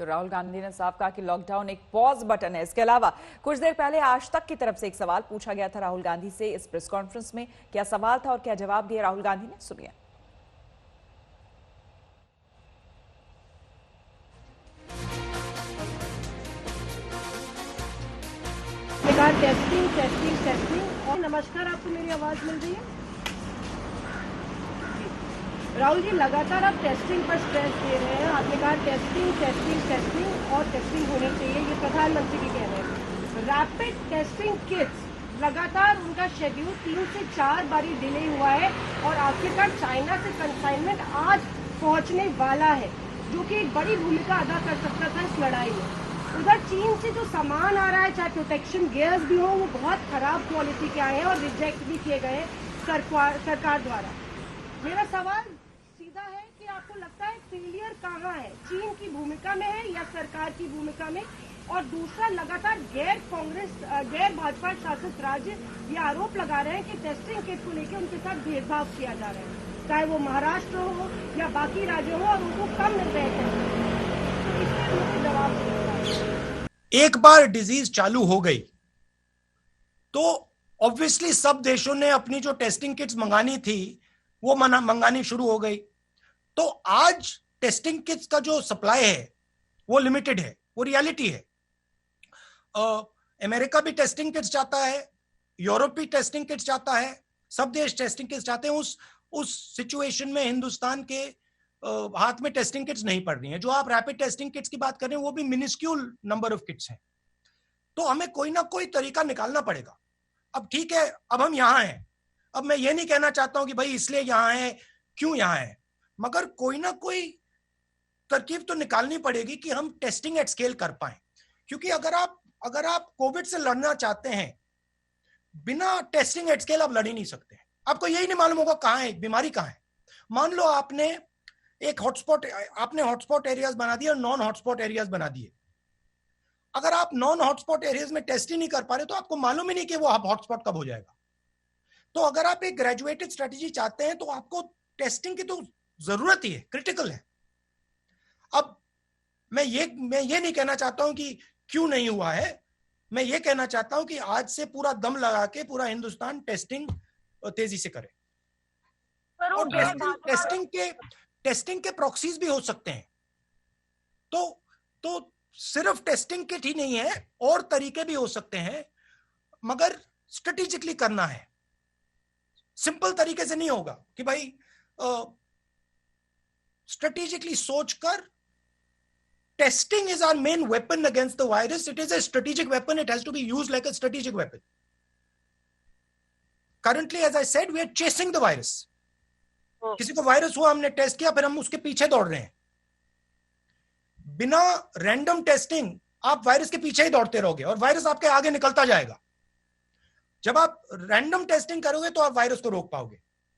तो राहुल गांधी ने साफ कहा कि लॉकडाउन एक पॉज बटन है। इसके अलावा कुछ देर पहले आज तक की तरफ से एक सवाल पूछा गया था राहुल गांधी से इस प्रेस कॉन्फ्रेंस में। क्या सवाल था और क्या जवाब दिया राहुल गांधी ने, सुनिए। टेस्टिंग टेस्टिंग टेस्टिंग और नमस्कार, आपको मेरी आवाज मिल रही है? राहुल जी, लगातार आप टेस्टिंग पर स्ट्रेस दे रहे हैं। आपने कहा टेस्टिंग टेस्टिंग टेस्टिंग और टेस्टिंग होनी चाहिए, ये प्रधानमंत्री भी कह रहे हैं। रैपिड टेस्टिंग किट्स लगातार उनका शेड्यूल 3 से 4 बारी डिले हुआ है और आखिरकार चाइना से कंसाइनमेंट आज पहुंचने वाला है, जो कि एक बड़ी भूमिका अदा कर सकता था इस लड़ाई में। उधर चीन से जो सामान आ रहा है, चाहे प्रोटेक्शन गियर्स भी हो, वो बहुत खराब क्वालिटी के आए हैं और रिजेक्ट भी किए गए सरकार द्वारा। मेरा सवाल सीधा है कि आपको लगता है फेलियर कहाँ है, चीन की भूमिका में है या सरकार की भूमिका में? और दूसरा, लगातार गैर भाजपा शासित राज्य ये आरोप लगा रहे हैं कि टेस्टिंग किट को लेकर उनके साथ भेदभाव किया जा रहा है, चाहे वो महाराष्ट्र हो या बाकी राज्य हो, और उनको कम मिल रहे हैं। तो इसमें मुझे जवाब देना। एक बार डिजीज चालू हो गई तो ऑब्वियसली सब देशों ने अपनी जो टेस्टिंग किट्स मंगानी थी वो मंगानी शुरू हो गई। तो आज टेस्टिंग किट्स का जो सप्लाई है वो लिमिटेड है, वो रियलिटी है। अमेरिका भी टेस्टिंग किट्स चाहता है, यूरोप भी टेस्टिंग किट्स चाहता है, सब देश टेस्टिंग किट्स चाहते हैं। उस सिचुएशन में हिंदुस्तान के हाथ में टेस्टिंग किट्स नहीं पड़ रही हैं। जो आप रैपिड टेस्टिंग किट्स की बात कर रहे हैं वो भी मिनिस्क्यूल नंबर ऑफ किट्स हैं। तो हमें कोई ना कोई तरीका निकालना पड़ेगा। अब ठीक है, अब हम यहां हैं। अब मैं ये नहीं कहना चाहता हूं कि भाई इसलिए यहां है, क्यों यहां है, मगर कोई ना कोई तरकीब तो निकालनी पड़ेगी कि हम टेस्टिंग एट स्केल कर पाए। क्योंकि अगर आप कोविड से लड़ना चाहते हैं, बिना टेस्टिंग एट स्केल आप लड़ ही नहीं सकते। आपको यही नहीं मालूम होगा कहां है बीमारी, कहां है। मान लो आपने हॉटस्पॉट एरियाज बना दिए और नॉन हॉटस्पॉट एरियाज बना दिए। अगर आप नॉन हॉटस्पॉट एरियाज में टेस्ट ही नहीं कर पा रहे तो आपको मालूम ही नहीं कि वो हॉटस्पॉट कब हो जाएगा। तो अगर आप एक ग्रेजुएटेड स्ट्रेटेजी चाहते हैं तो आपको टेस्टिंग की तो जरूरत ही है, क्रिटिकल है। अब मैं ये नहीं कहना चाहता हूं कि क्यों नहीं हुआ है, मैं ये कहना चाहता हूं कि आज से पूरा दम लगा के पूरा हिंदुस्तान टेस्टिंग तेजी से करे। और टेस्टिंग के प्रॉक्सीज भी हो सकते हैं। तो सिर्फ टेस्टिंग किट ही नहीं है, और तरीके भी हो सकते हैं, मगर स्ट्रेटेजिकली करना है। सिंपल तरीके से नहीं होगा कि भाई स्ट्रेटेजिकली सोचकर। Testing is our main weapon against the virus. It is a strategic weapon. It has to be used like a strategic weapon. Currently, as I said, we are chasing the virus. किसी को virus हुआ, हमने test किया, फिर हम उसके पीछे दौड़ रहे हैं। बिना रैंडम टेस्टिंग आप वायरस के पीछे ही दौड़ते रहोगे और वायरस आपके आगे निकलता जाएगा। जब आप रैंडम टेस्टिंग करोगे तो आप वायरस को रोक पाओगे।